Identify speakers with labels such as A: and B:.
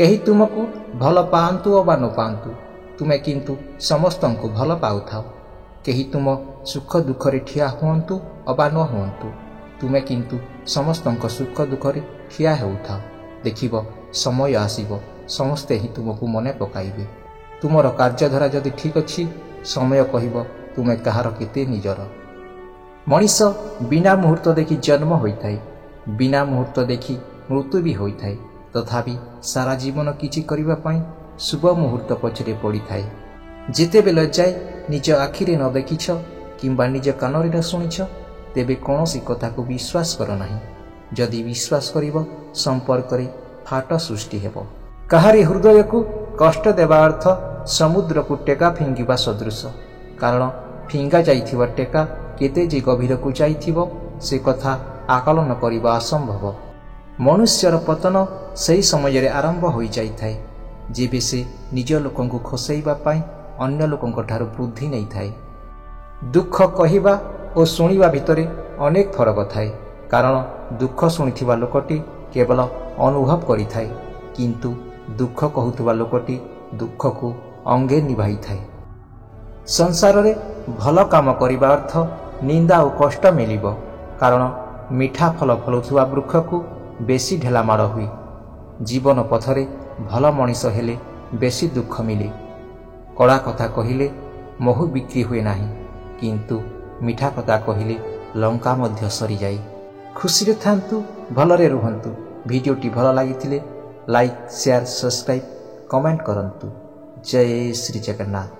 A: केही तुमको भल पाआंतु अबा न पाआंतु तुमे किंतु समस्त को भल पाउथाओ। केही तुम सुख दुखरे ठिया हुअंतु अबा न हुअंतु तुमे किंतु समस्त सुख दुखरे ठिया हेउथाओ। देखिब समय आसीब समस्ते ही तुमको मने पकाइबे। तुमर कार्यधारा जदि ठीक अच्छी समय कहब तुमे कहार केते निजर। मनीष बिना मुहूर्त देखि जन्म होइथाय, बिना मुहूर्त देखि मृत्यु भी होइथाय। तथापि सारा जीवन किछि करिबा पई शुभ मुहूर्त पछरे पड़ी थाए। जेतेबेले जाय निज आखिरे न देखिछ किंबा निज कानरे न शुणिछ तेबे कौनसी कथा को विश्वास कर नाही। जदि विश्वास करिब संपर्क रे फाट सृष्टि हेबो। काहारी हृदय को कष्ट देवा अर्थ समुद्र को टेका फिंगिबा सदृश। कारण फिंगा जाइथिबा टेका केते जे गभीर को जाइथिबो से कथा आकलन करिबा असंभव। मनुष्यर पतन सही समय रे आरंभ होई जाइथाय जेबे से निज लोकन को खोसैबा पाई अन्य लोकन ठारू बुद्धि नहीं थाए। दुख कहिबा और शुणिबा भितरे अनेक फरक थाए। कारण दुख शुणिथिबा लोकटी केवल अनुभव करिथाय किंतु दुख कहूथबा लोकटी दुख को अंगे निभाई थाए। संसार रे भल काम करिबा अर्थ निंदा और कष्ट मिलिबो। कारण मिठा फल फलुथुबा वृक्ष को बेसी ढेला माड़ हुई। जीवन पथरे भल मनीष हेले बेसी दुख मिले। कड़ा कथा कहिले महु बिक्री हुए नाही किंतु मिठा कथा कहिले लंका मध्य सरी जाए। खुशी रे थांतु भलरे रुहंतु। वीडियोटी भल लागिथिले लाइक शेयर सब्सक्राइब कमेंट करंतु। जय श्री जगन्नाथ।